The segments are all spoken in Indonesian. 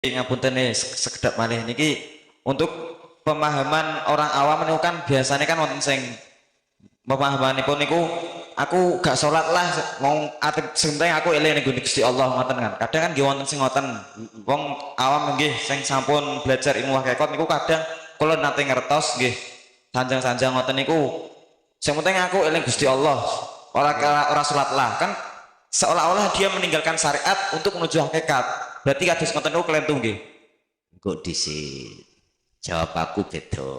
Ngapunten nih sekedap malih niki untuk pemahaman orang awam niku kan biasanya kan wonten sing pemahamanipun niku aku gak sholat lah mau atip penting aku eling ning Gusti Allah ngoten kan. Kadang kan nggih wonten sing ngoten. Wong awam nggih sing sampun belajar ilmu hakikat niku kadang kula nate ngertos nggih sanjang-sanjang ngoten niku sing penting aku eling Gusti Allah. Ora sholat lah kan seolah-olah dia meninggalkan syariat untuk menuju hakikat. Berarti kados ngoten niku kelentu nggih. Kok dhisik jawab aku beda.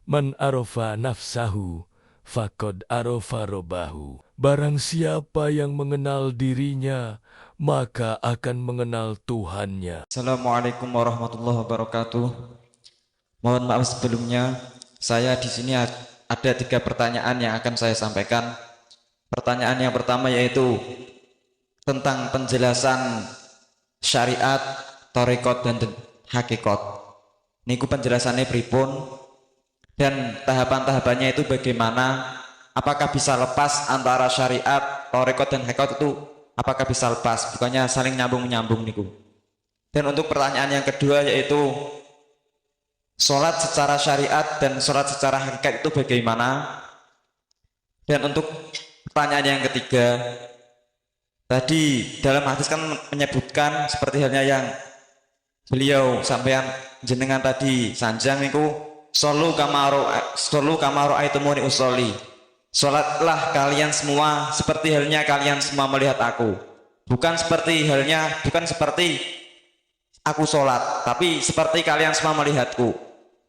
Man arofa nafsahu, faqad arofa robbahu. Barang siapa yang mengenal dirinya, maka akan mengenal Tuhannya. Assalamualaikum warahmatullahi wabarakatuh. Mohon maaf sebelumnya, saya di sini ada 3 pertanyaan yang akan saya sampaikan. Pertanyaan yang pertama yaitu tentang penjelasan syariat, thariqat dan hakikat. Niku penjelasannya pripun dan tahapan-tahapannya itu bagaimana? Apakah bisa lepas antara syariat, thariqat dan hakikat itu? Apakah bisa lepas? Bukannya saling nyambung-nyambung niku. Dan untuk pertanyaan yang kedua yaitu sholat secara syariat dan sholat secara hakikat itu bagaimana? Dan untuk pertanyaan yang ketiga, tadi dalam hadis kan menyebutkan seperti halnya yang beliau sampaikan jenengan tadi sanjang itu solu kamaru aitumuni usolli. Sholatlah kalian semua seperti halnya kalian semua melihat aku. Bukan seperti aku sholat, tapi seperti kalian semua melihatku.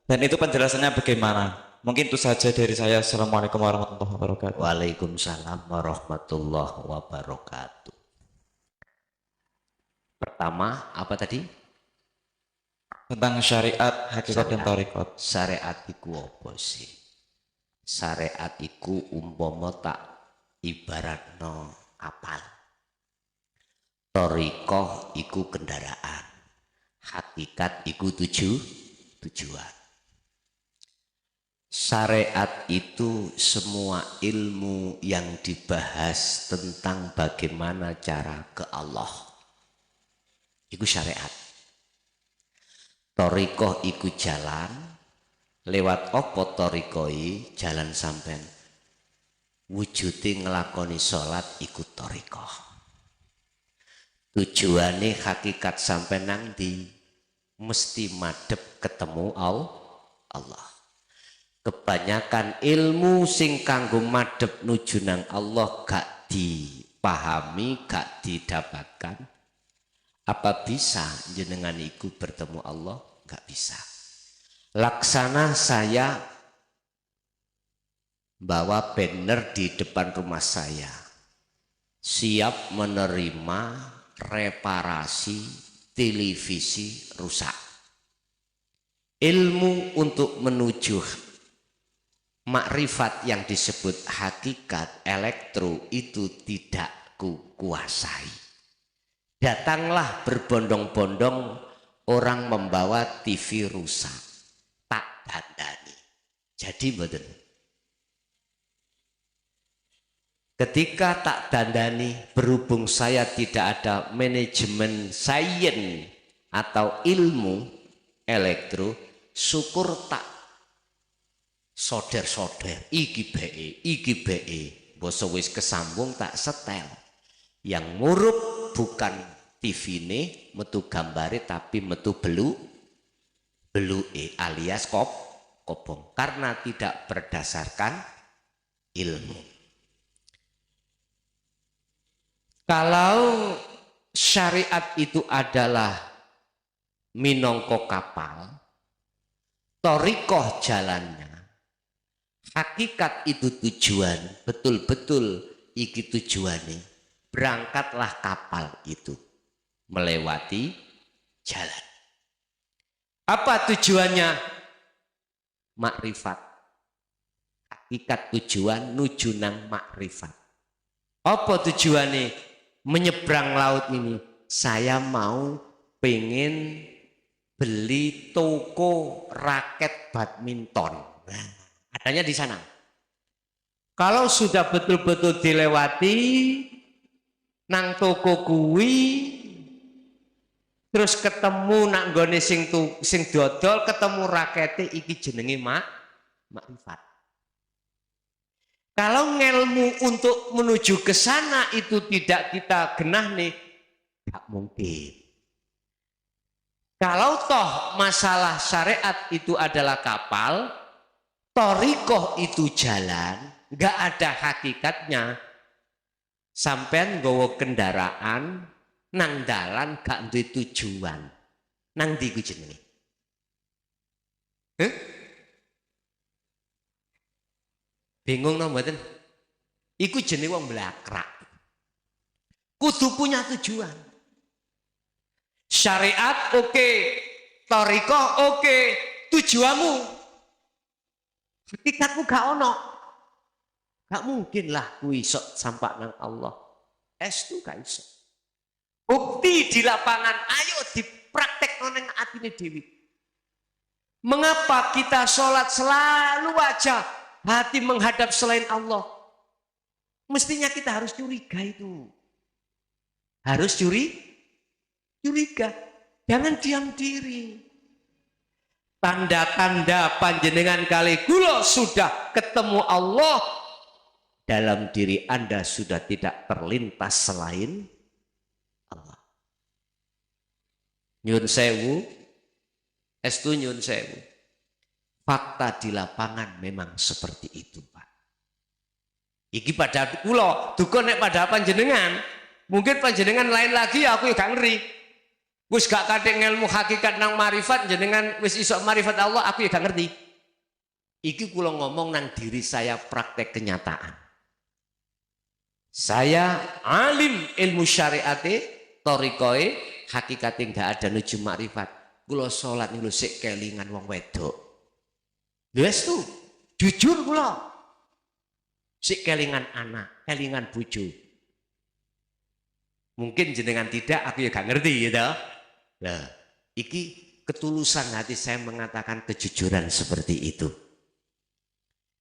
Dan itu penjelasannya bagaimana? Mungkin itu saja dari saya. Assalamualaikum warahmatullahi wabarakatuh. Waalaikumsalam warahmatullahi wabarakatuh. Pertama, apa tadi? Tentang syariat, hakikat dan thariqat. Syariat iku apa sih? Syariat iku umpama tak ibaratno kapal. Thariqah iku kendaraan. Hakikat iku tujuan. Syariat itu semua ilmu yang dibahas tentang bagaimana cara ke Allah. Iku syariat. Thariqah iku jalan. Lewat apa thariqahi jalan sampean wujude nglakoni salat iku thariqah. Tujuane hakikat sampean nang ndi? Mesti madhep ketemu Allah. Kebanyakan ilmu sing kanggo madhep nuju nang Allah gak dipahami, gak didapatkan. Apa bisa jenengan iku bertemu Allah? Gak bisa. Laksana saya bawa banner di depan rumah saya, siap menerima reparasi televisi rusak. Ilmu untuk menuju makrifat yang disebut hakikat elektro itu tidak kuasai. Datanglah berbondong-bondong orang membawa TV rusak. Tak dandani. Jadi mboten. Ketika tak dandani, berhubung saya tidak ada manajemen sains atau ilmu elektro, syukur tak soder-soder iki BE basa wis kesambung tak setel. Yang murup bukan TV ini metu gambare tapi metu belue alias kobong karena tidak berdasarkan ilmu. Kalau syariat itu adalah minangka kapal, thariqah jalannya, hakikat itu tujuan, betul-betul iki tujuannya, berangkatlah kapal itu melewati jalan. Apa tujuannya? Makrifat. Hakikat tujuan nuju nang makrifat. Apa tujuannya? Menyeberang laut ini. Saya mau pengen beli toko raket badminton. Nah, adanya di sana. Kalau sudah betul-betul dilewati nang toko kuwi terus ketemu nak nggone sing dodol ketemu rakete iki jenenge makrifat. Kalau ngelmu untuk menuju ke sana itu tidak kita genah nih, gak mungkin. Kalau toh masalah syariat itu adalah kapal, torikoh itu jalan, gak ada hakikatnya. Sampean nggawa kendaraan nang dalan gak duwe tujuan. Nang ndi ku jenenge? Bingung no mboten? Iku jenenge wong blakrak. Kudu punya tujuan. Syariat oke, thariqah oke, tujuanmu. Hakikatmu gak ono. Gak mungkin lah kuwi iso sampak nang Allah. Estu gak iso. Bukti di lapangan, ayo dipraktek nang atine dewi. Mengapa kita sholat selalu aja hati menghadap selain Allah? Mestinya kita harus curiga itu. Harus curiga. Jangan diam diri. Tanda-tanda panjenengan kali kula sudah ketemu Allah, dalam diri Anda sudah tidak terlintas selain Allah. Nyun sewu, estu nyun sewu. Fakta di lapangan memang seperti itu, Pak. Iki pada kula, duka nek pada panjenengan. Mungkin panjenengan lain lagi, aku gak ngeri. Wis gak kadek ngelmu hakikat nang marifat, jenengan wis iso marifat Allah, aku gak ngerti. Iki kula ngomong nang diri saya praktek kenyataan. Saya alim ilmu syariate, torikoe, hakikatnya gak ada nuju makrifat. Kula sholat niku sik kelingan wong wedok. Wes tuh, jujur kula. Sik kelingan anak, kelingan bojo. Mungkin jenengan tidak, aku ya gak ngerti gitu. Nah, iki ketulusan hati saya mengatakan kejujuran seperti itu.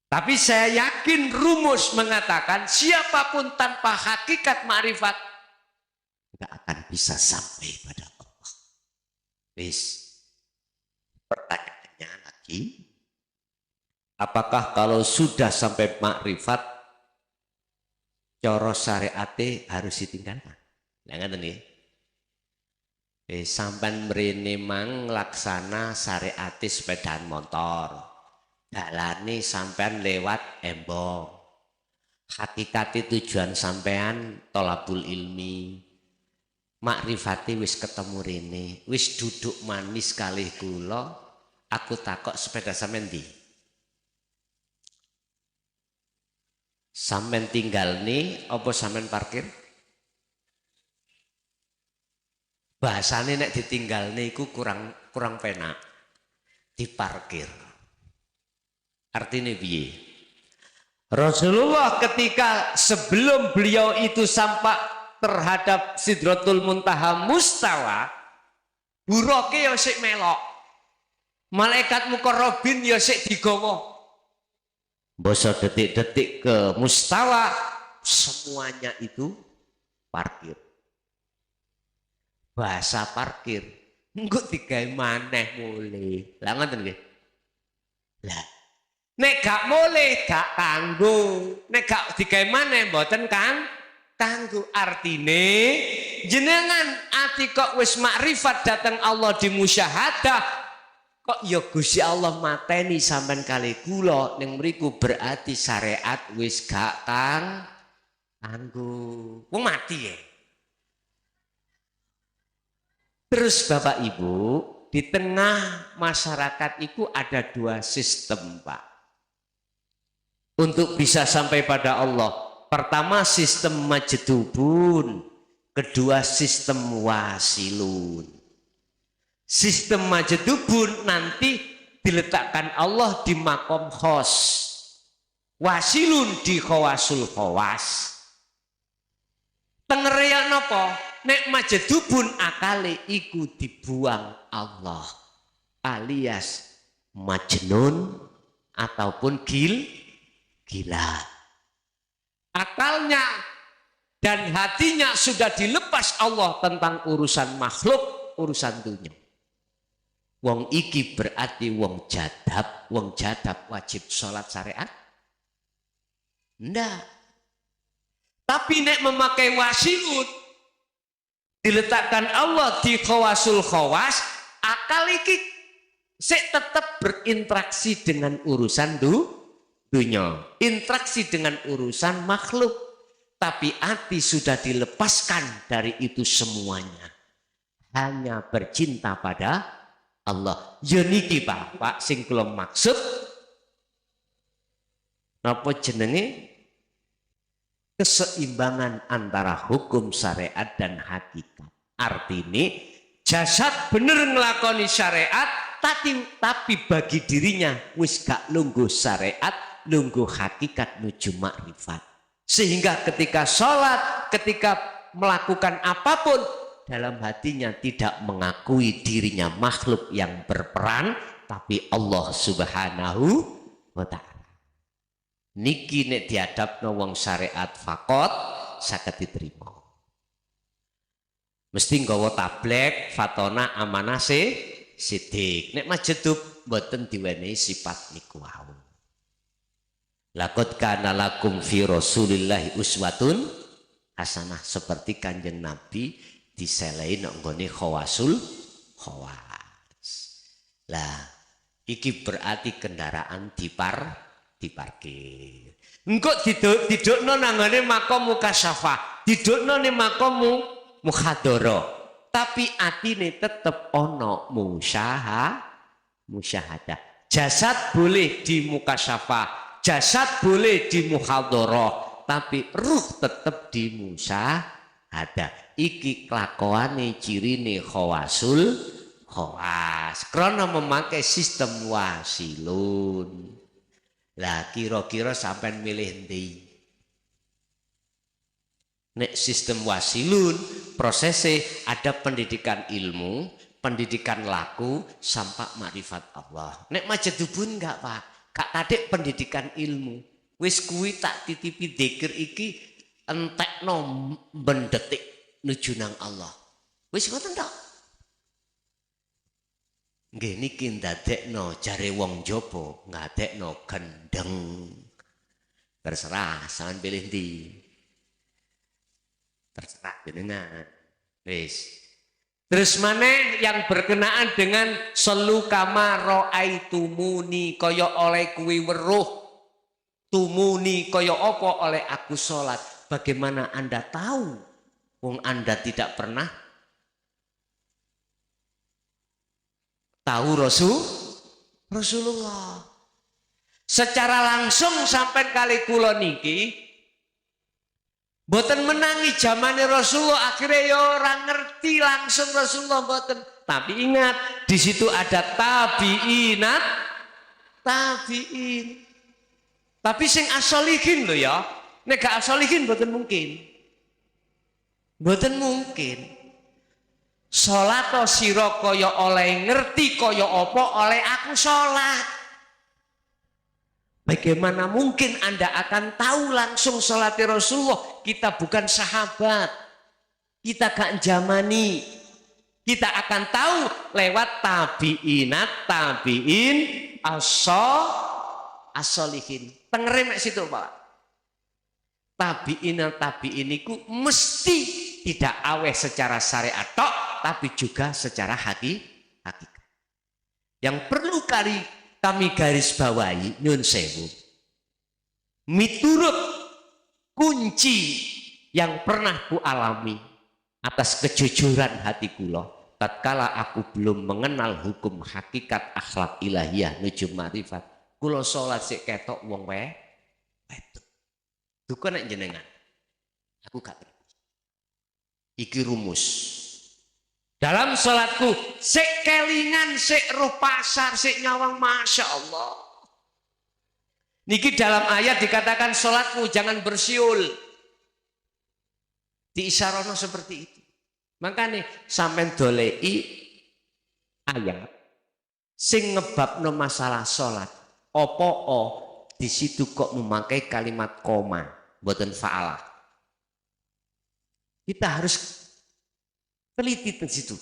Tapi saya yakin rumus mengatakan siapapun tanpa hakikat ma'rifat tidak akan bisa sampai pada Allah. Wis. Pertanyaannya lagi, apakah kalau sudah sampai ma'rifat cara syariate harus ditinggalkan? Lah ngoten nggih. Sampean mrene mang laksana syariate sepedaan motor. Dalane sampean lewat embong. Hakikate tujuan sampean tolabul ilmi. Makrifate wis ketemu rene, wis duduk manis kalih kula. Aku takok sepeda sampean ndi? Sampean tinggal nih apa sampean parkir? Bahasane nek ditinggal niku kurang penak. Diparkir. Artinya piye? Rasulullah ketika sebelum beliau itu sampai terhadap Sidratul Muntaha mustawa, buroke ya sik melok. Malaikat mukarrabin ya sik digawa. Basa detik-detik ke mustawa, semuanya itu parkir. Bahasa parkir, engko digawe maneh mulih. Lah ngoten nggih. Lah nek gak mulih gak kanggo, nek gak digawe maneh mboten kanggo. Artine jenengan ati kok wis makrifat datang Allah di musyahadah, kok ya Gusti Allah mateni sampean kali kula ning mriku berarti syariat wis gak kanggo. Wong mati ya. Terus Bapak Ibu, di tengah masyarakat itu ada dua sistem, Pak. Untuk bisa sampai pada Allah. Pertama sistem majdubun, kedua sistem wasilun. Sistem majdubun nanti diletakkan Allah di makom khos. Wasilun di khawasul khawas. Tengereyan napa? Nek majdubun akale iku dibuang Allah alias majnun ataupun gila. akalnya dan hatinya sudah dilepas Allah tentang urusan makhluk, urusan dunia. Wong iki berarti wong jadab wajib sholat syariat? Ndak. Tapi nek memakai wasilut, diletakkan Allah di khawasul khawas, akal iki sik tetap berinteraksi dengan urusan dunia, interaksi dengan urusan makhluk, tapi hati sudah dilepaskan dari itu semuanya, hanya bercinta pada Allah. Ya niki Pak sing kula maksud napa jenenge keseimbangan antara hukum syariat dan hakikat. Artinya jasad bener ngelakoni syariat, tapi bagi dirinya wis gak lungguh syariat, lungguh hakikat nuju makrifat. Sehingga ketika sholat, ketika melakukan apapun, dalam hatinya tidak mengakui dirinya makhluk yang berperan, tapi Allah Subhanahu wa ta'ala. Niki nek diadapno wong syariat fakot saged diterima. Mesti nggawa tablek fatona amanah sidik. Nek majedub mboten diwenehi sifat niku wau. Laqad kana lakum fi Rasulillahi uswatun hasanah, seperti Kanjeng Nabi diselehi nek nggone khawasul khawas. Lah iki berarti kendaraan diparkir. Engko didukno nanggone makom mukasyafah, didukno ning makom muhadharah. Tapi atine tetep ana musyahadah. Jasad boleh di mukasyafah, jasad boleh di muhadharah, tapi ruh tetep di musyahadah. Iki kelakuane cirine khawasul khawas karena memakai sistem wasilun. Lah kira-kira sampean milih ndi? Nek sistem wasilun prosesnya ada pendidikan ilmu, pendidikan laku, sampai makrifat Allah. Nek majedubun enggak Pak, kak kadek pendidikan ilmu. Wis kuwi tak titipi dzikir iki entekno mendetik nuju nang Allah. Wis ngoten tok. Nggih niki ndadekno jare wong jaba ngadekno gendeng. Terserah sampean pilih ndi. Terserah jenengan. Wis. Terus maneh yang berkenaan dengan selu kama ro'aitumuni kaya oleh kuwi weruh. Tumuni kaya apa oleh aku salat. Bagaimana Anda tahu? Wong Anda tidak pernah tahu Rasulullah. Secara langsung sampai kali kula niki mboten menangi zamane Rasulullah, akhirnya ya orang ngerti langsung Rasulullah mboten. Tapi ingat, di situ ada tabi'in. Tapi sing asolihin lho ya. Nek gak asolihin mboten mungkin. Mboten mungkin. Salat sira kaya oleh ngerti kaya apa oleh aku salat. Bagaimana mungkin Anda akan tahu langsung salat Rasulullah? Kita bukan sahabat. Kita gak jamani. Kita akan tahu lewat tabi'in as-solihin. Tengere mek situ Pak. Tabi'in iku mesti tidak aweh secara syariat tok, tapi juga secara hakikat. Yang perlu kami garis bawahi nyun sewu. Miturut kunci yang pernah ku alami atas kejujuran hati kula, tatkala aku belum mengenal hukum hakikat akhlak ilahiyah nuju ma'rifat, kula salat sik ketok wong wedok. Duka nek jenengan. Aku gak ngerti. Iki rumus. Dalam salatku sik kelingan, sik roh pasar, sik nyawang, masya Allah. Niki dalam ayat dikatakan salatmu jangan bersiul. Diisyarono seperti itu. Makanya sampean dolei ayat sing ngebabno masalah salat. Opo di situ kok memakai kalimat koma. mboten fa'ala. Kita harus teliti di situ.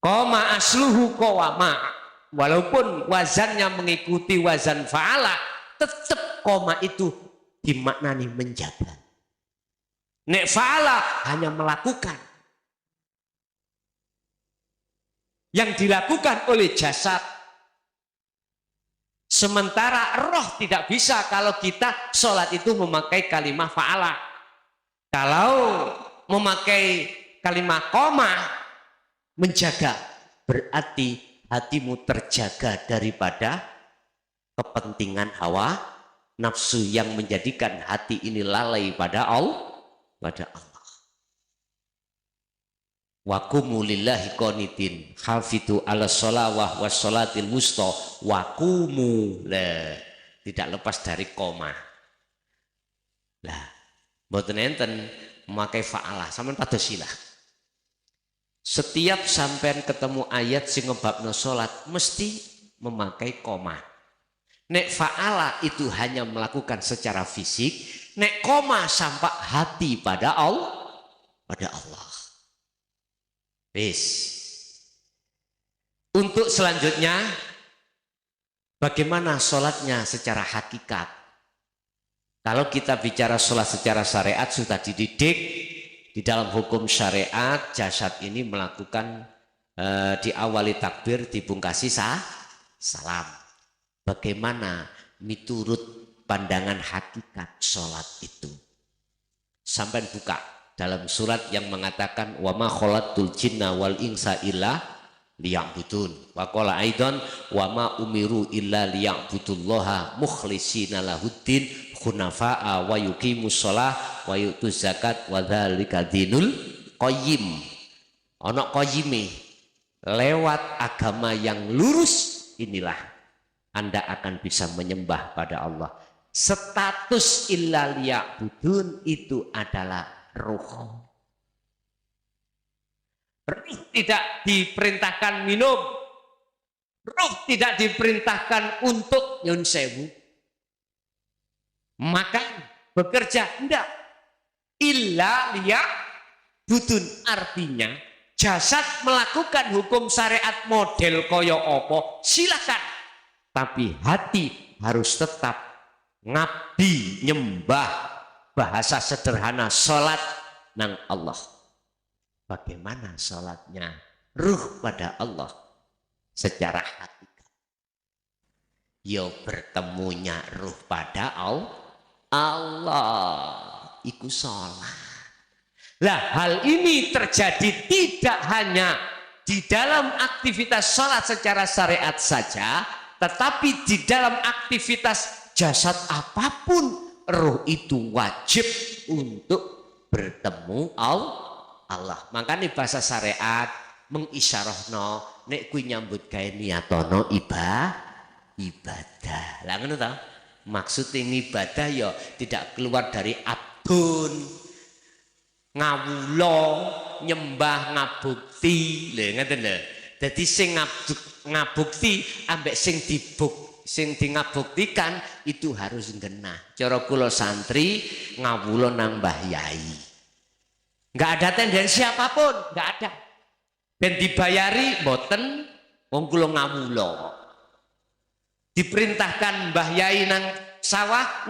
Koma asluhu qawama, walaupun wazannya mengikuti wazan fa'ala, tetap koma itu dimaknani menjaga. Nek fa'ala hanya melakukan. Yang dilakukan oleh jasad. Sementara roh tidak bisa kalau kita sholat itu memakai kalimat fa'ala. Kalau memakai kalimat koma, menjaga, berarti hatimu terjaga daripada kepentingan hawa nafsu yang menjadikan hati ini lalai pada Allah. Wa qumu lillahi qanitin hafitu ala sholawah was sholatil wusta wa qumu, tidak lepas dari koma. Lah mboten enten memakai fa'alah sampean pados silah. Setiap sampean ketemu ayat sing ngebabno salat mesti memakai koma. Nek fa'ala itu hanya melakukan secara fisik, nek koma sampai hati pada Allah, Wis. Untuk selanjutnya, bagaimana sholatnya secara hakikat? Kalau kita bicara sholat secara syariat sudah dididik di dalam hukum syariat, jasad ini melakukan diawali takbir, dibungkasi salam. Bagaimana miturut pandangan hakikat sholat itu? Sampai buka dalam surat yang mengatakan wa ma khalaqtul jinna wal insa illa liya'budun. Wa qala aidan wa ma umiru illa liya'budullaha mukhlishina lahuddin hunafa'a wa yuqimus shalah wa yutuz zakat wa dzalika dinul qayyim. Ana qayyime, lewat agama yang lurus inilah Anda akan bisa menyembah pada Allah. Status illa liya'budun itu adalah ruh. Ruh tidak diperintahkan minum. Ruh tidak diperintahkan untuk nyun sewu. Makan, bekerja, enggak. Illa liya'budun artinya jasad melakukan hukum syariat model koyo opo silakan. Tapi hati harus tetap ngabdi nyembah, bahasa sederhana sholat nang Allah. Bagaimana sholatnya ruh pada Allah secara hakikat? Yo bertemunya ruh pada Allah iku sholat. Lah hal ini terjadi tidak hanya di dalam aktivitas sholat secara syariat saja, tetapi di dalam aktivitas jasad apapun, roh itu wajib untuk bertemu Allah. Makanya bahasa syariat mengisyarahno nek kuwi nyambut gawe niatono ibadah. Lah ngono ta? Maksudnya ibadah ya tidak keluar dari abdun, ngawula, nyembah, ngabukti. Lha ngoten lho. Dadi sing ngabukti ambek sing ngabuktikan itu harus genah. Cara kula santri ngawula nang Mbah Yai. Enggak ada tendensi apapun, enggak ada. Ben dibayari mboten wong kula ngawula. Diperintahkan Mbah Yai nang sawah,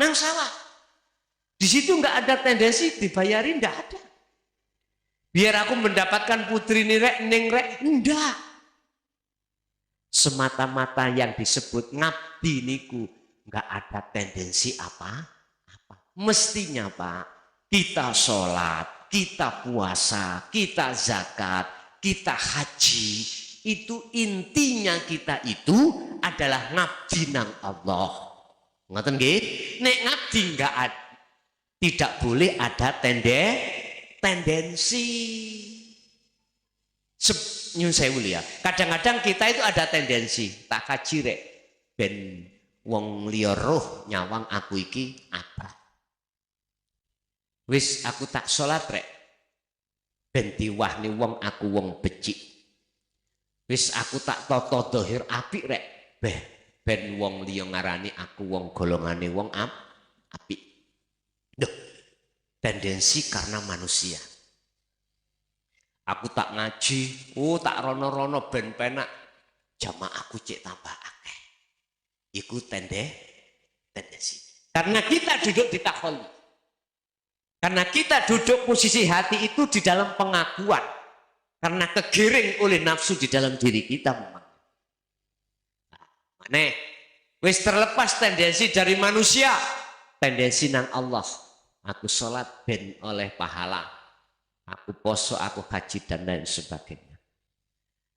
Di situ enggak ada tendensi dibayari, enggak ada. Biar aku mendapatkan putri nirek ning rek, enggak. Semata-mata yang disebut ngabdi niku enggak ada tendensi apa-apa. Mestinya Pak, kita sholat, kita puasa, kita zakat, kita haji, itu intinya kita itu adalah ngabdi nang Allah. Ngoten nggih? Nek ngabdi enggak ada, tidak boleh ada tendensi. Nyun sewu ya. Kadang-kadang kita itu ada tendensi tak kaji rek ben wong liya roh nyawang aku iki apa. Wis aku tak sholat rek ben diwahni wong aku wong becik. Wis aku tak tata dhahir apik rek ben wong liya ngarani aku wong golongane wong apik. Duh, tendensi karena manusia. Aku tak ngaji, tak rono-rono ben penak. Jamaahku cek tambah akeh. Iku tendensi. Karena kita duduk di takholi. Karena kita duduk posisi hati itu di dalam pengakuan. Karena kegiring oleh nafsu di dalam diri kita memang. Nah, wis terlepas tendensi dari manusia, tendensi nang Allah. Aku sholat ben oleh pahala, aku poso, aku haji dan lain sebagainya.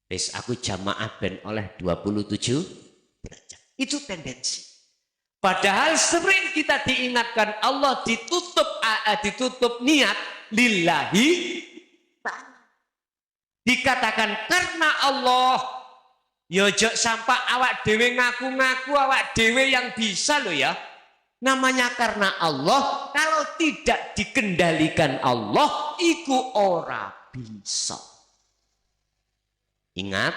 Wis aku jamaah ben oleh 27 derajat. Itu tendensi. Padahal sering kita diingatkan Allah ditutup niat lillahi ta'ala. Dikatakan karena Allah. Yojok sampai awak dewe ngaku-ngaku awak dewe yang bisa loh ya. Namanya karena Allah. Kalau tidak dikendalikan Allah, iku ora bisa. Ingat,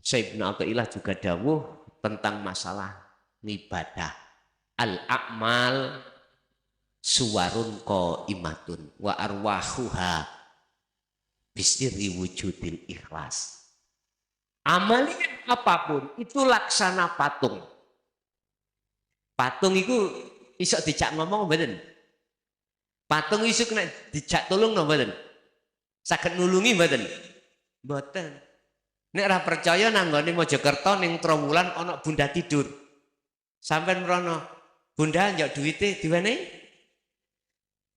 Sayyidina Athaillah juga dawuh tentang masalah ibadah. Al-a'mal suwarun qaimatun wa arwahuha bisiri wujudil ikhlas. Amalian apapun itu laksana patung. Patung itu iso dijak ngomong mboten? Patung iso kena dijak tolong mboten? Saged nulungi mboten? Mboten. Nek ora percaya nang nggone Mojokerto ning Trowulan ana bunda tidur. Sampeyan mrono, bunda njak duwite diwenehi?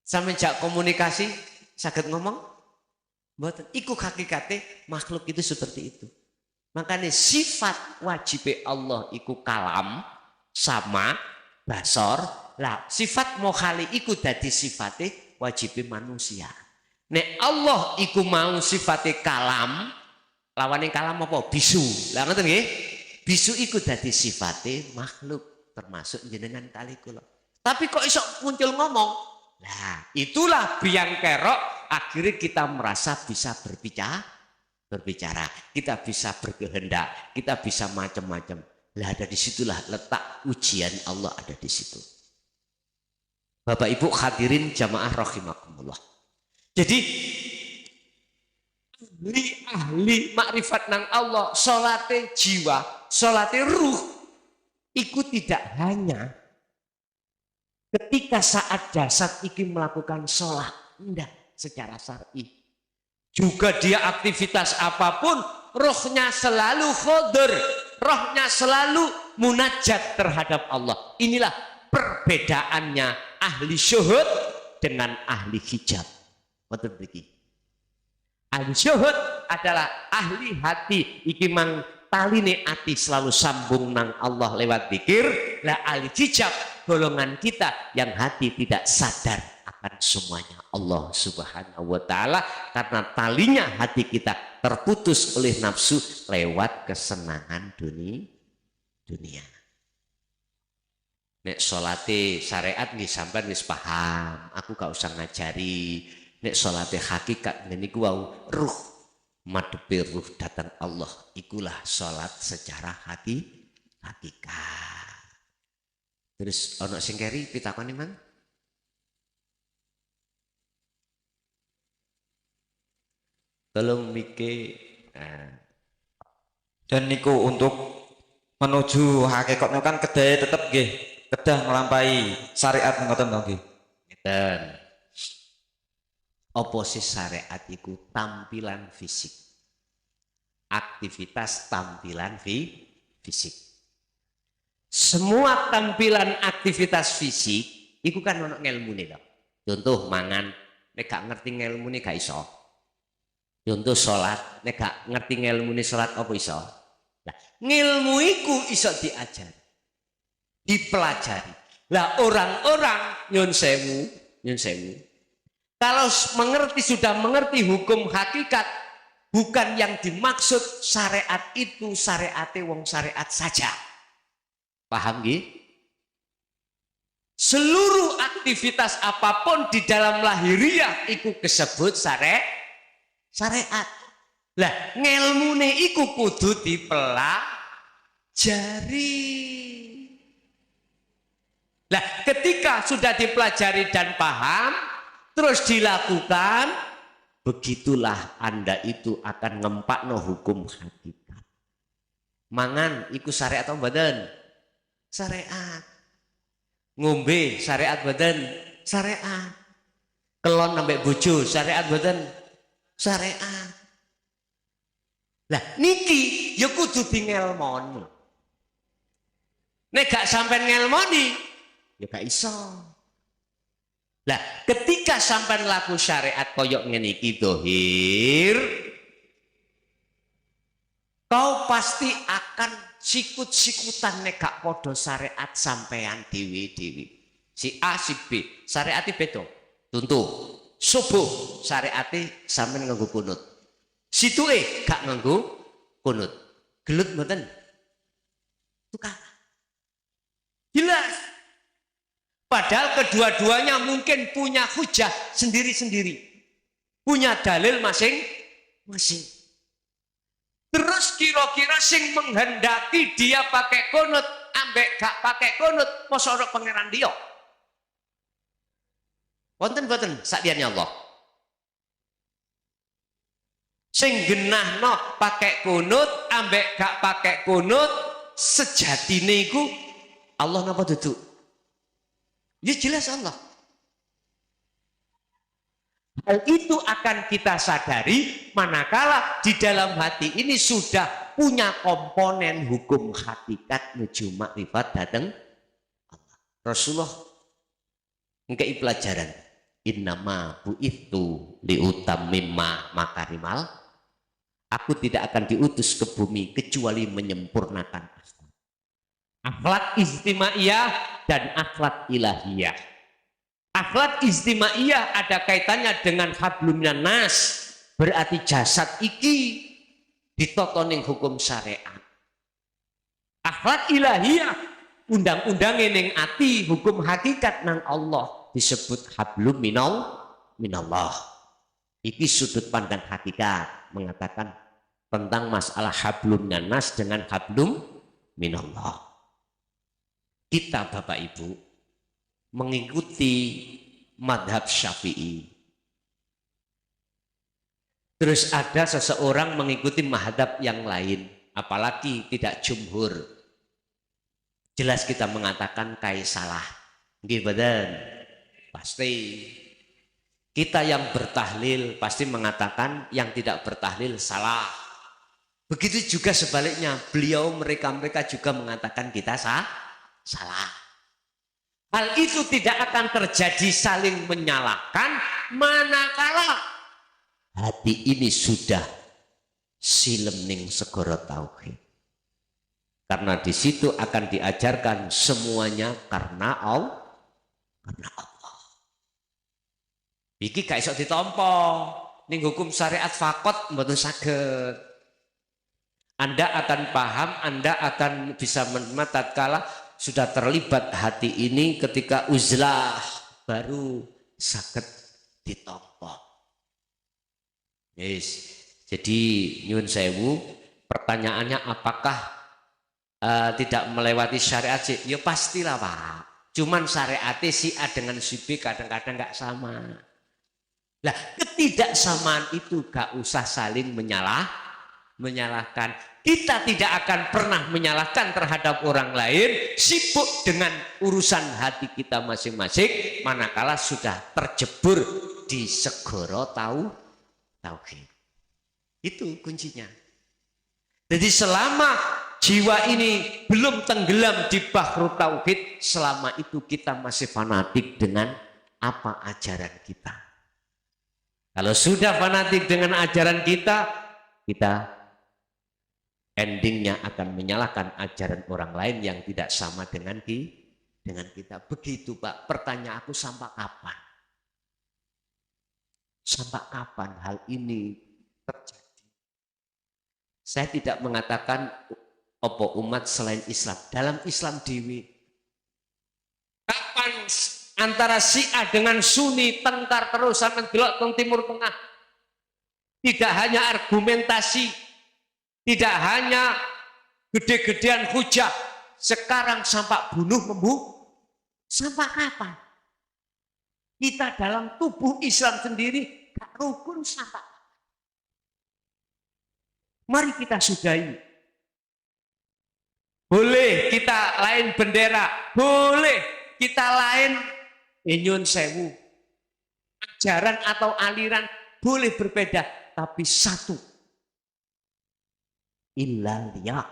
Sampeyan jak komunikasi saged ngomong? Mboten. Iku hakikate makhluk itu seperti itu. Makanya sifat wajib Allah iku kalam sama basor. Lah sifat mokhali iku dadi sifate wajib manusia. Nek Allah iku mau sifate kalam, lawane kalam apa? Bisu. Lah ngoten nggih? Bisu iku dadi sifate makhluk termasuk jenengan kali kula. Tapi kok iso muncul ngomong? Nah, itulah biang kerok akhirnya kita merasa bisa berbicara, kita bisa berkehendak, kita bisa macam-macam. Lah ada disitulah letak ujian Allah ada di situ. Bapak Ibu hadirin jamaah rahimakumullah. Jadi ahli makrifat nang Allah, salate jiwa, salate ruh, itu tidak hanya ketika saat jasad iki melakukan sholat, enggak secara syar'i. Juga dia aktivitas apapun, rohnya selalu khodir, rohnya selalu munajat terhadap Allah. Inilah perbedaannya ahli syuhud dengan ahli hijab. Betul begini. Ahli syuhud adalah ahli hati, iki mang taline ati selalu sambung nang Allah lewat zikir. Lah ahli hijab golongan kita yang hati tidak sadar akan semuanya Allah Subhanahu wa taala karena talinya hati kita terputus oleh nafsu lewat kesenangan dunia. Nek salate syariat nggih sampean wis paham, aku gak usah ngajari. Nek salate hakikat niku wau ruh madhepe ruh datang Allah, ikulah salat secara hakikat. Terus ono sing keri pitakoni mang? Tolong mikir. Dan niku untuk menuju hakikatnya kan kedah tetap nggih, kedah nglampahi syariat ngoten to nggih. Ngeten. Apa sih syariat iku? Tampilan fisik. Aktivitas tampilan fisik. Semua tampilan aktivitas fisik iku kan ono ngelmune to. Contoh mangan, nek gak ngerti ngelmune gak iso. Contoh sholat, nek gak ngerti ngelmune sholat apa iso? Nah, ngilmu iku iso diajari, dipelajari. Lah orang-orang nyun sewu, kalau sudah mengerti hukum hakikat, bukan yang dimaksud syariat itu syariate wong syariat saja. Paham nggih? Seluruh aktivitas apapun di dalam lahiriah iku disebut syariat. Lah ngelmune iku kudu dipelajari. Nah, ketika sudah dipelajari dan paham, terus dilakukan, begitulah Anda itu akan ngempakno hukum hakikat. Mangan iku syariat atau badan? Syariat. Ngombe syariat badan? Syariat. Kelon nambah bojo syariat badan? Syariat. Lah niki ya kudu dingelmoni. Nek gak sampean ngelmoni, ya gak iso. Lah ketika sampean laku syariat koyok ngene iki dohir, kau pasti akan sikut-sikutan nek gak padha syariat sampean dewi-dewi. Si A si B, syariate beda. Contoh, subuh syariate sampean nganggo kunut. Situe gak nganggo kunut. Gelut mboten? Tukar. Jelas. Padahal kedua-duanya mungkin punya hujah sendiri-sendiri. Punya dalil masing-masing. Terus kira-kira sing menghendaki dia pakai kunut, ambek gak pakai kunut, mosok ana pangeran dia. Wonten-wonten sakliane Allah. Sing genahno pakai kunut, ambek gak pakai kunut, sejatine iku Allah napa duduk? Ya jelas Allah. Hal itu akan kita sadari manakala di dalam hati ini sudah punya komponen hukum hakikat menuju makrifat datang Allah. Rasulullah ngkei pelajaran. Innama bu'ithu liutammimma makarimal. Aku tidak akan diutus ke bumi kecuali menyempurnakan akhlak. Akhlak istimaiyah dan akhlak ilahiyah. Akhlak istimaiyah ada kaitannya dengan hablum minan nas. Berarti jasad iki ditotoning hukum syariat. Akhlak ilahiyah undang-undang ning ati hukum hakikat nang Allah disebut hablum minallah. Iki sudut pandang hakikat mengatakan tentang masalah hablum minan nas dengan hablum minallah. Kita Bapak Ibu mengikuti madhab Syafi'i. Terus ada seseorang mengikuti madhab yang lain, apalagi tidak jumhur. Jelas kita mengatakan kai salah. Nggih badan. Pasti. Kita yang bertahlil pasti mengatakan yang tidak bertahlil salah. Begitu juga sebaliknya, beliau mereka juga mengatakan kita salah. Hal itu tidak akan terjadi saling menyalahkan manakala hati ini sudah silem ning segara tauhid. Karena di situ akan diajarkan semuanya karena Allah. Iki gak iso ditampa ning hukum syariat fakot mboten saged. Anda akan paham, Anda akan bisa menerima tatkala sudah terlibat hati ini ketika uzlah baru saged ditampa. Yes. Jadi nyuwun sewu, pertanyaannya apakah tidak melewati syariat sih? Ya pastilah Pak. Cuman syariatnya si A dengan si B kadang-kadang nggak sama. Nah, ketidaksamaan itu gak usah saling menyalahkan. Kita tidak akan pernah menyalahkan terhadap orang lain, sibuk dengan urusan hati kita masing-masing, manakala sudah terjebur di segara tauhid. Itu kuncinya. Jadi selama jiwa ini belum tenggelam di bahru tauhid, selama itu kita masih fanatik dengan apa ajaran kita. Kalau sudah fanatik dengan ajaran kita endingnya akan menyalahkan ajaran orang lain yang tidak sama dengan kita. Begitu Pak, pertanyaan aku sampai kapan? Sampai kapan hal ini terjadi? Saya tidak mengatakan opo umat selain Islam. Dalam Islam dewi. Kapan antara Syiah dengan Sunni tengkar terusan mendelok teng Timur Tengah? Tidak hanya argumentasi, tidak hanya gede-gedean hujah, sekarang sampai bunuh Sampai kapan? Kita dalam tubuh Islam sendiri gak rukun sampai. Mari kita sudahi. Boleh kita lain bendera, boleh kita lain nyun sewu. Ajaran atau aliran boleh berbeda, tapi satu. Illallah.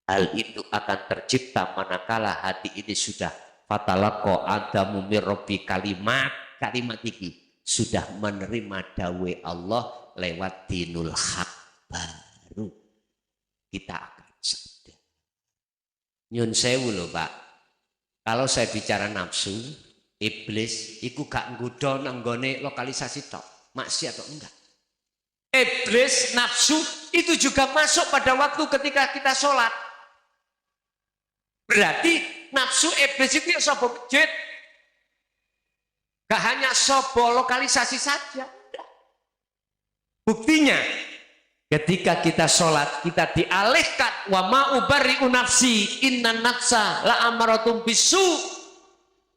Hal itu akan tercipta manakala hati ini sudah fatalaqo adamu mirrobi kalimat ini sudah menerima dawe Allah lewat dinul haq, baru kita akan sadar. Nyun sewu loh Pak, kalau saya bicara nafsu, iblis iku gak nggodha nanggone lokalisasi tok, maksiat atau enggak. Iblis nafsu itu juga masuk pada waktu ketika kita sholat. Berarti nafsu iblis itu ya sobo masjid. Gak hanya sobo lokalisasi saja. Buktinya ketika kita sholat kita dialihkan wa ma ubari'u nafsi inna nafsa la amaratum bisu.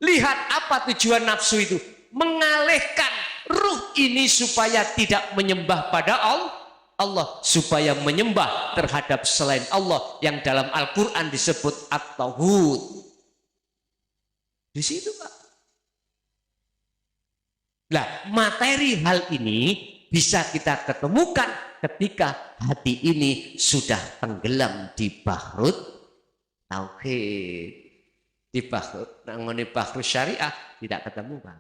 Lihat apa tujuan nafsu itu? Mengalihkan ruh ini supaya tidak menyembah pada Allah, supaya menyembah terhadap selain Allah yang dalam Al-Quran disebut at-tauhid. Di situ Pak. Nah, materi hal ini bisa kita ketemukan ketika hati ini sudah tenggelam di bahrut tauhid. Di bahrut, nangone bahrut syariah tidak ketemu Pak.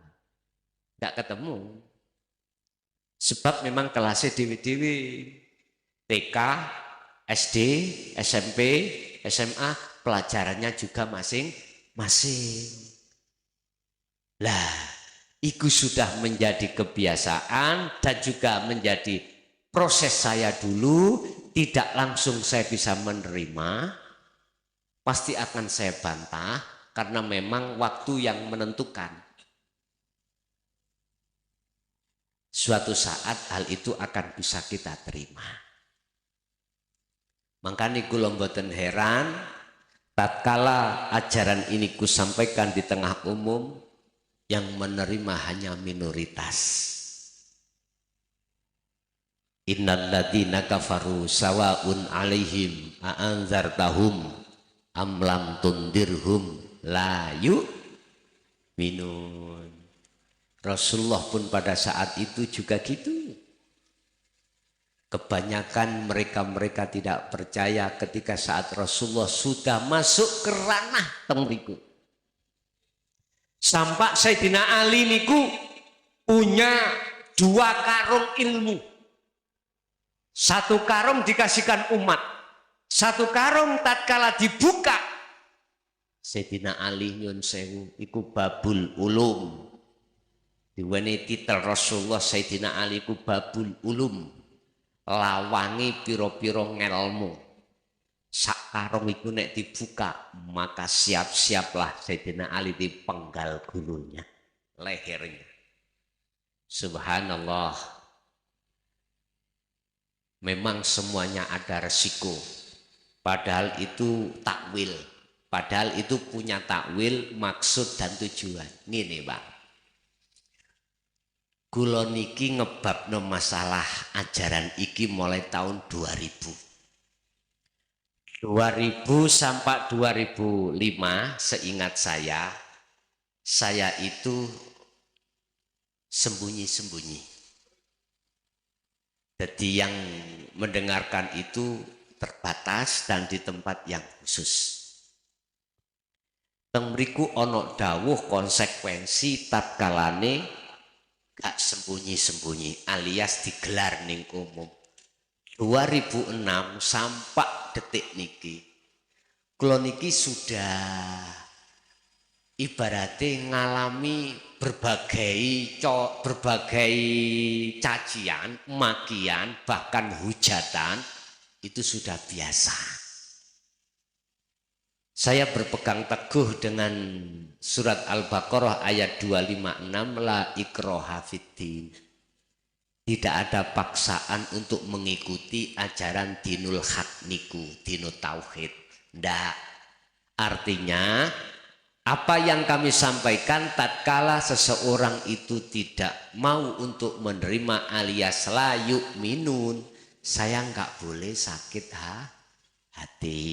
Tidak ketemu. Sebab memang kelasnya dewi-dewi, TK, SD, SMP, SMA, pelajarannya juga masing-masing. Lah, itu sudah menjadi kebiasaan dan juga menjadi proses saya dulu, tidak langsung saya bisa menerima, pasti akan saya bantah karena memang waktu yang menentukan. Suatu saat hal itu akan bisa kita terima. Makanya kula mboten heran tatkala ajaran ini ku sampaikan di tengah umum yang menerima hanya minoritas. Innal ladzina kafaru sawaun alaihim a'anzartahum am lam tundirhum la yu'minun. Rasulullah pun pada saat itu juga gitu. Kebanyakan mereka tidak percaya ketika saat Rasulullah sudah masuk ke ranah temriku. Sampai Sayyidina Ali niku punya 2 karung ilmu. 1 karung dikasihkan umat. 1 karung tatkala dibuka. Sayyidina Ali nyun sewu iku babul ulum. Diweni titel Rasulullah Sayyidina Ali ku babul ulum, lawangi piro-piro ngelmu. Sak karung iku nek dibuka maka siap-siaplah Sayyidina Ali dipenggal gulunya, lehernya. Subhanallah. Memang semuanya ada resiko. Padahal itu takwil. Padahal itu punya takwil, maksud dan tujuan. Ini Pak. Kula niki ngebabno masalah ajaran iki mulai tahun 2000 sampai 2005 seingat saya itu sembunyi-sembunyi. Jadi yang mendengarkan itu terbatas dan di tempat yang khusus. Teng mriku ana dawuh konsekuensi tatkalane gak sembunyi-sembunyi alias digelar ning umum. 2006 sampai detik niki kula niki sudah ibaratnya ngalami berbagai cacian, makian, bahkan hujatan itu sudah biasa. Saya berpegang teguh dengan surat Al-Baqarah ayat 256 la ikraha fiddin. Tidak ada paksaan untuk mengikuti ajaran dinul haq niku, dinul tauhid. Ndak. Artinya apa yang kami sampaikan tatkala seseorang itu tidak mau untuk menerima alias la yu'minun, saya enggak boleh sakit hati.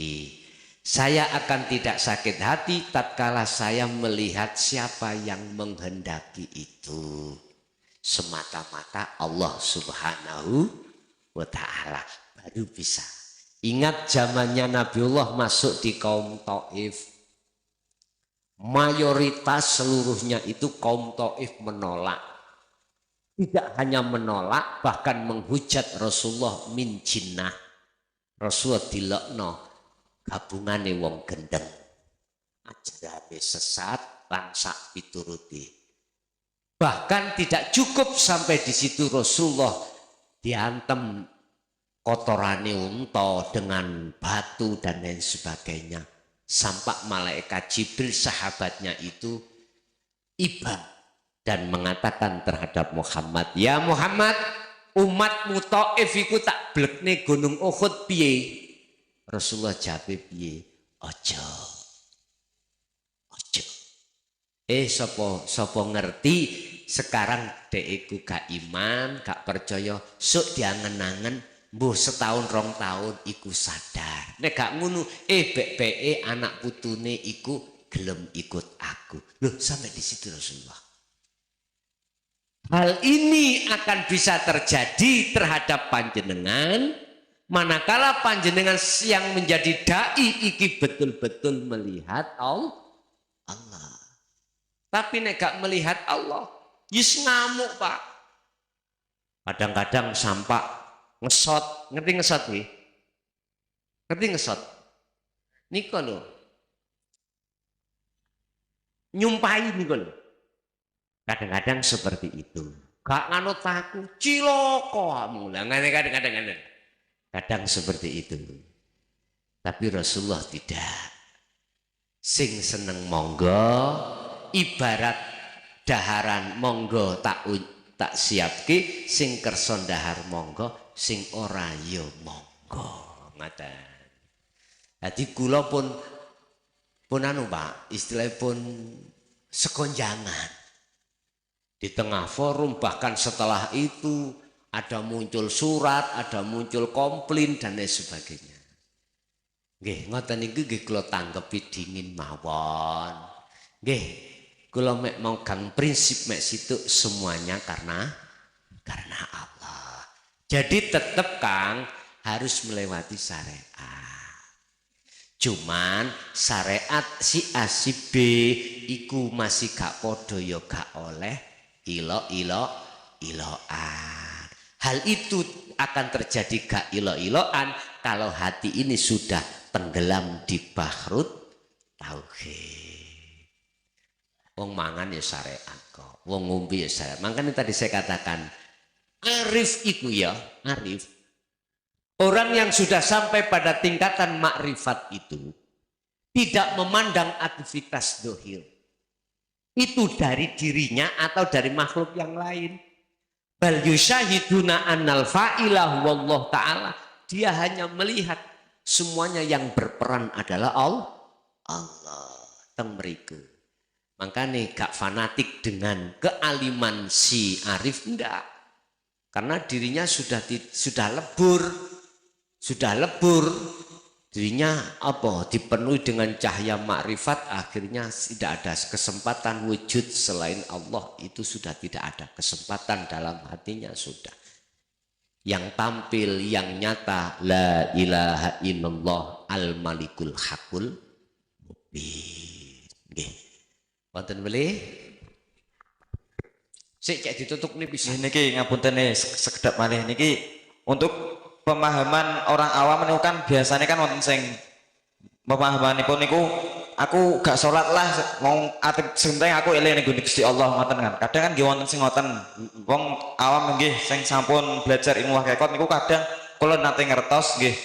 Saya akan tidak sakit hati tatkala saya melihat siapa yang menghendaki itu. Semata-mata Allah Subhanahu wa ta'ala baru bisa. Ingat zamannya Nabiullah masuk di kaum Taif. Mayoritas seluruhnya itu kaum Taif menolak. Tidak hanya menolak, bahkan menghujat Rasulullah min jinnah. Rasulullah dilekno gabungane wong gendeng. Ajarane sesat lan sak pituruti. Bahkan tidak cukup sampai di situ, Rasulullah diantem kotorane unta dengan batu dan lain sebagainya. Sampai malaikat Jibril sahabatnya itu iba dan mengatakan terhadap Muhammad, ya Muhammad, umatmu Taif iku tak blekne gunung Uhud piye? Rasulullah jawab piye? Ojo. Sapa ngerti sekarang deku gak iman, gak percaya, sok diangen-angen mbuh setahun rong tahun iku sadar. Nek gak ngono bek-beke anak putune iku gelem ikut aku. Loh, sampai di situ Rasulullah. Hal ini akan bisa terjadi terhadap panjenengan manakala panjenengan yang menjadi dai iki betul-betul melihat Allah. Tapi nek gak melihat Allah, yus ngamuk Pak. Kadang-kadang sampak ngesot, ngerti ngesot nih? Ngerti ngesot? Niko lho. Nyumpai niko lho. Kadang-kadang seperti itu. Gak nganut aku, ciloko kamu. Kadang-kadang. Kadang seperti itu. Tapi Rasulullah tidak. Sing seneng monggo, ibarat daharan monggo tak siapke, sing kersa dahar monggo, sing ora ya monggo. Ngaten. Dadi kula pun anu Pak, istilahnya pun sekonjangan. Di tengah forum bahkan setelah itu ada muncul surat, ada muncul komplain dan lain sebagainya. Nggih, ngoten niku nggih kula tanggepi dingin mawon. Nggih, kula mek mau gang prinsip mek situ semuanya karena Allah. Jadi tetap Kang harus melewati syariat. Cuman syariat si A si B iku masih gak podo ya gak oleh ilo-iloan. Hal itu akan terjadi gak ilo-iloan kalau hati ini sudah tenggelam di bahrut tauhid. Wong mangan ya syariat kok, wong ngombe ya syariat. Makanya tadi saya katakan arif itu ya, arif. Orang yang sudah sampai pada tingkatan makrifat itu tidak memandang aktivitas dohir. Itu dari dirinya atau dari makhluk yang lain. Bal yusyahiduna annal fa'ilah wallah ta'ala. Dia hanya melihat semuanya yang berperan adalah Allah. Teng mriku. Makanya gak fanatik dengan kealiman si arif, enggak. Karena dirinya sudah lebur. Sudah lebur, dirinya dipenuhi dengan cahaya makrifat, akhirnya tidak ada kesempatan wujud selain Allah, itu sudah tidak ada kesempatan dalam hatinya sudah. Yang tampil, yang nyata, la ilaha illallah al-malikul hakul mubin. Nggih. Wonten beli? Sik cek ditutup nih bisa. Niki ngapunten nih sekedap malih niki untuk pemahaman orang awam niku kan biasanya kan wonten sing pemahamanipun niku aku gak sholat lah mau atip senteng aku eling ning Gusti Allah ngoten kan. Kadang kan nggih wonten sing ngoten. Wong awam nggih sing sampun belajar ilmu hakikat niku kadang kula nate ngertos nggih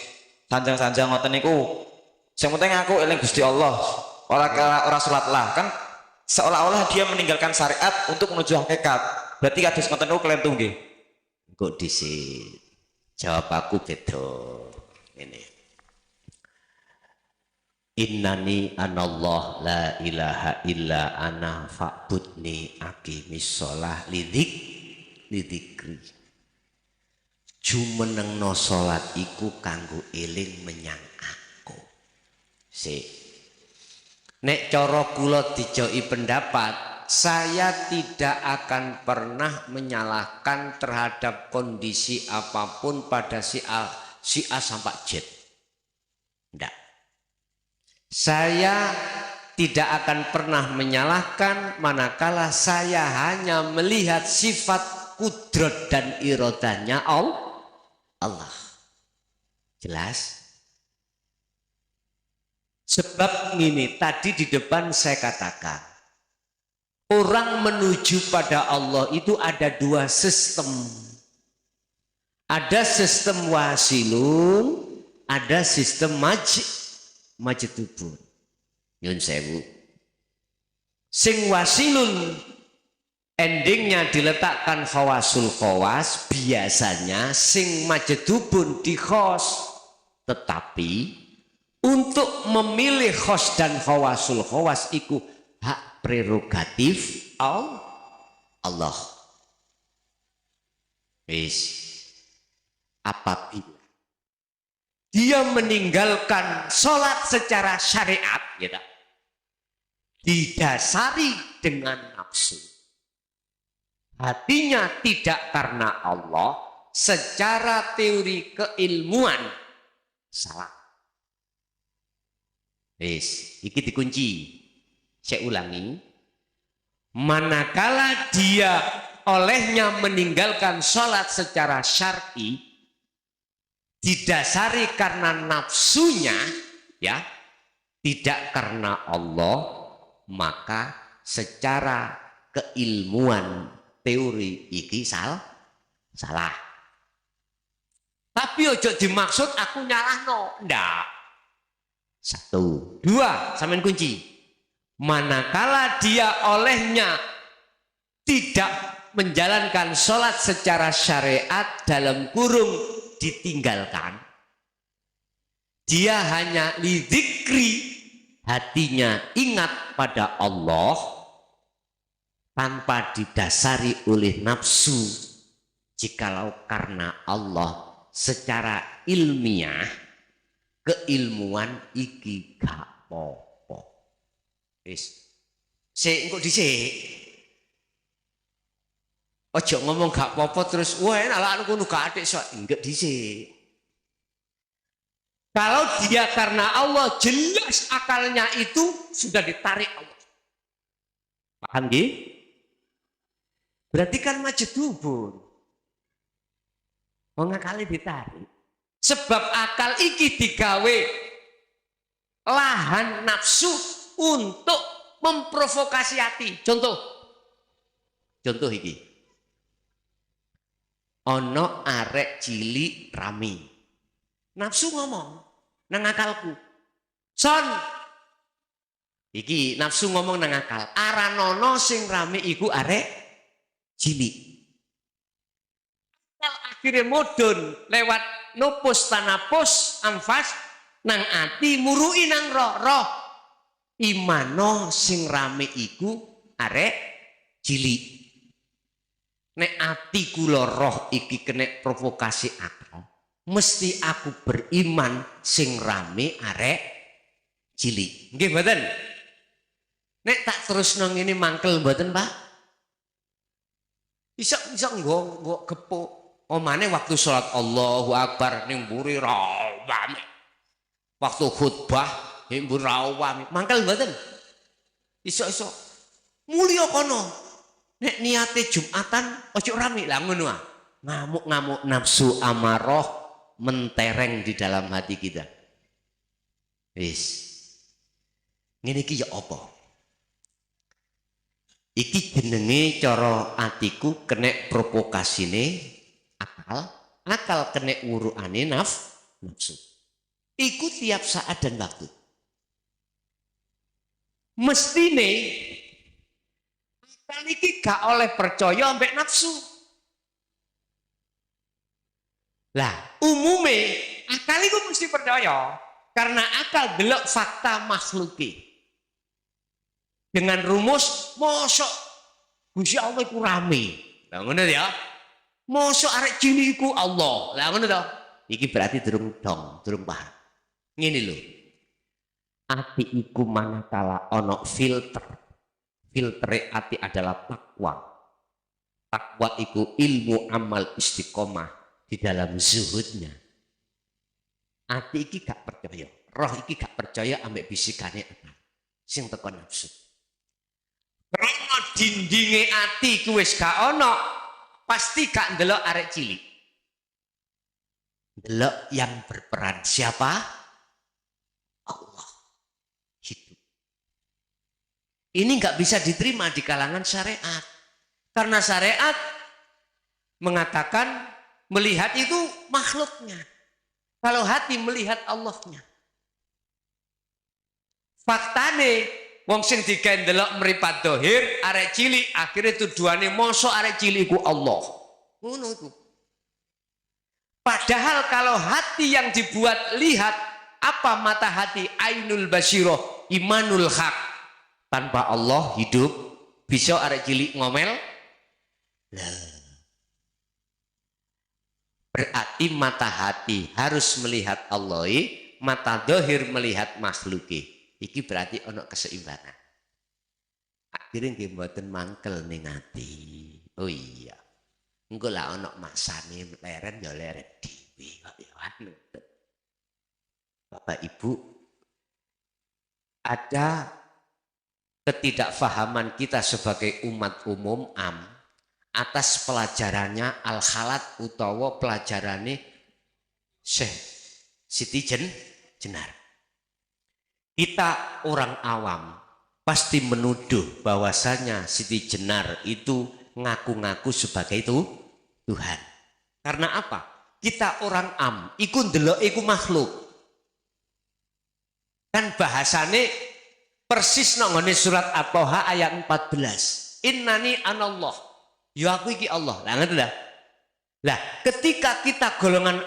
sanjang-sanjang ngoten niku sing penting aku eling Gusti Allah. Ora sholat lah kan seolah-olah dia meninggalkan syariat untuk menuju hakikat. Berarti kados ngoten niku kelentu nggih. Kok dhisik. Jawab aku beda. Ini. Innani anallah la ilaha illa ana fa'budni aqimis shalah lidzikri. Jumenengno salat iku kanggo eling menyang aku. Nek cara kula dijoki pendapat, saya tidak akan pernah menyalahkan terhadap kondisi apapun pada si A sampai Z. Tidak. Saya tidak akan pernah menyalahkan manakala saya hanya melihat sifat kudrat dan iradahnya Allah. Jelas? Sebab ini tadi di depan saya katakan, orang menuju pada Allah itu ada dua sistem. Ada sistem wasilun, ada sistem majdubun. Nyun sewu. Sing wasilun endingnya diletakkan khawasul khawas, biasanya sing majdubun di khos. Tetapi untuk memilih khos dan khawasul khawas itu hak prerogatif Allah. Apabila dia meninggalkan sholat secara syariat, gitu, didasari dengan nafsu, hatinya tidak karena Allah, secara teori keilmuan salah. Iki dikunci. Saya ulangi. Manakala dia olehnya meninggalkan sholat secara syar'i, didasari karena nafsunya, ya, tidak karena Allah, maka secara keilmuan teori iki salah. Tapi ojo dimaksud aku nyalahno, ndak. Satu, dua, sampean kunci. Manakala dia olehnya tidak menjalankan sholat secara syariat dalam kurung ditinggalkan, dia hanya lidzikri, hatinya ingat pada Allah tanpa didasari oleh nafsu. Jikalau karena Allah secara ilmiah, keilmuan iki gak apa-apa. Engko dhisik. Ojo ngomong gak apa-apa terus wah enak lah aku ngono gak atik sok. Enggak dhisik. Kalau dia karena Allah, jelas akalnya itu sudah ditarik Allah. Paham nggih? Berarti kan majdubun. Wong akale ditarik. Sebab akal iki digawe lahan nafsu untuk memprovokasi hati. Contoh iki. Ono arek cilik rame. Nafsu ngomong nang akalku. Son. Iki nafsu ngomong nang akal. Aranono sing rame iku arek cilik. Akhirnya mudun lewat nupus tanapus anfas nang ati murui nang roh imano sing rame iku arek cilik. Nek ati kula roh iki kena provokasi akal, mesti aku beriman sing rame arek cilik. Nggih mboten? Nek tak terus nang ngene mangkel mboten, Pak? Iso nggo gepuk. Omane waktu sholat Allahu Akbar ning mburi rawame. Waktu khutbah ning mburi rawame. Mangkel mboten? Iso-iso. Mulya kono. Nek niate Jumatan ojo rame lah ngono ah. Ngamuk-ngamuk nafsu amarah mentereng di dalam hati kita. Wis. Ngene iki ya apa? Iki jenenge cara atiku kena provokasine akal kena uruane nafsu. Iku tiap saat dan waktu. Mestine akal iki gak oleh percaya ambek nafsu. Lah, umume akal iku mesti percaya. Karena akal delok fakta makhluki. Dengan rumus mosok Gusti Allah iku rame. Lah ngono ya. Mosok arek cilik iku Allah. Lah ngono to. Iki berarti durung paham. Ngene lho. Ati iku manakala ana filter. Filtere ati adalah takwa. Takwa iku ilmu amal istiqomah di dalam zuhudnya. Ati iki gak percaya. Roh iki gak percaya ambek bisikane apa. Sing teko nafsu. Karena dindinge ati ku wis gak ana, pasti gak ndelok arek cilik. Ndelok yang berperan siapa? Allah. Hidup. Ini nggak bisa diterima di kalangan syariat. Karena syariat mengatakan melihat itu makhluknya. Kalau hati melihat Allahnya. Faktane wong sing digawe ndelok mripat dohir arek cilik akhirnya tuduhane mosok arek cilik iku Allah. Ngono iku. Padahal kalau hati yang dibuat lihat apa mata hati ainul basyirah imanul haq. Tanpa Allah hidup bisa arek cilik ngomel. Lah. Berarti mata hati harus melihat Allah, mata dohir melihat makhluki. Iki berarti ono keseimbangan. Akhirnya nggih mboten mangkel ning ati. Oh iya. Engko lah ono masane leren ya leren dhewe kok ya anu. Bapak Ibu, ada ketidakfahaman kita sebagai umat umum atas pelajarannya al-khalat utawa pelajarane Syekh Siti Jenar. Kita orang awam pasti menuduh bahwasanya Siti Jenar itu ngaku-ngaku sebagai itu Tuhan. Karena apa? Kita orang iku ndelok iku makhluk. Kan bahasane persis nang ngene surat At-Thaha ayat 14. Innani anallah. Ya aku iki Allah. Lah ngerti dah. Lah, ketika kita golongan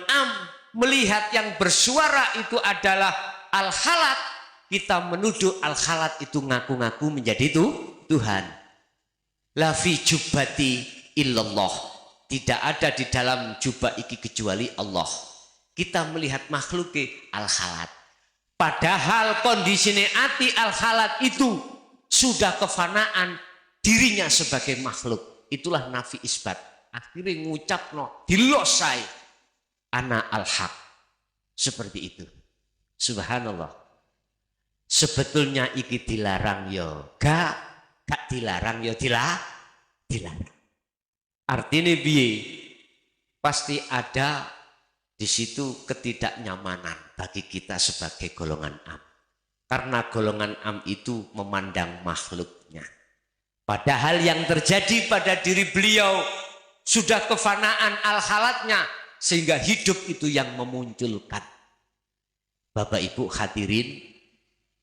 melihat yang bersuara itu adalah al-khalat, kita menuduh al-khalat itu ngaku-ngaku menjadi itu Tuhan. La fi jubbati illallah. Tidak ada di dalam jubah iki kecuali Allah. Kita melihat makhluk al-khalat. Padahal kondisinya ati al-khalat itu sudah kefanaan dirinya sebagai makhluk. Itulah nafi isbat. Akhirnya ngucapno dilosai ana al-haq. Seperti itu. Subhanallah. Sebetulnya iki dilarang yo, gak dilarang yo dilarang. Artinya piye? Pasti ada di situ ketidaknyamanan bagi kita sebagai golongan Karena golongan itu memandang makhluknya. Padahal yang terjadi pada diri beliau sudah kefanaan al-khalatnya sehingga hidup itu yang memunculkan. Bapak Ibu hadirin,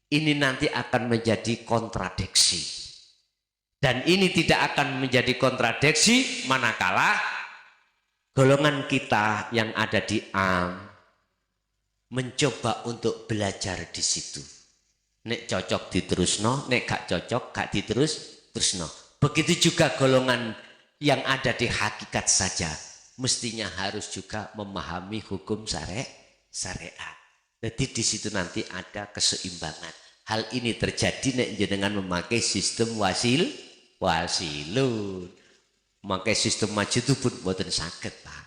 ini nanti akan menjadi kontradiksi. Dan ini tidak akan menjadi kontradiksi manakala golongan kita yang ada di mencoba untuk belajar di situ. Nek cocok diterusno, nek gak cocok gak terusno. Begitu juga golongan yang ada di hakikat saja mestinya harus juga memahami hukum syariat. Jadi di situ nanti ada keseimbangan. Hal ini terjadi nek jenengan memakai sistem wasilun. Memakai sistem majid pun boten saged, Pak.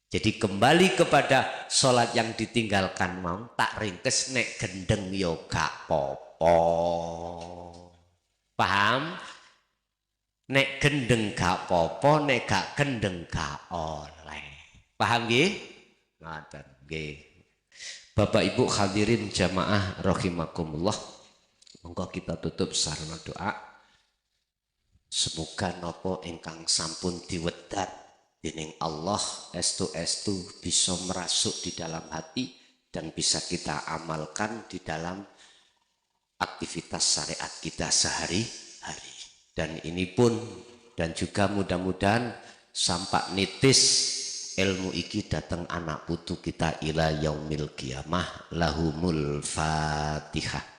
Jadi kembali kepada sholat yang ditinggalkan mau tak ringkes nek gendeng yo gak popo. Paham? Nek gendeng gak popo, nek gak gendeng gak oleh. Paham nggih? Ngoten nggih. Bapak Ibu hadirin jamaah rahimakumullah. Monggo kita tutup sarana doa. Semoga nopo ingkang sampun diwedhar dening Allah estu bisa merasuk di dalam hati dan bisa kita amalkan di dalam aktivitas syariat kita sehari-hari. Dan ini pun dan juga mudah-mudahan sampak nitis ilmu iki datang anak putu kita ila yaumil qiyamah lahumul fatihah.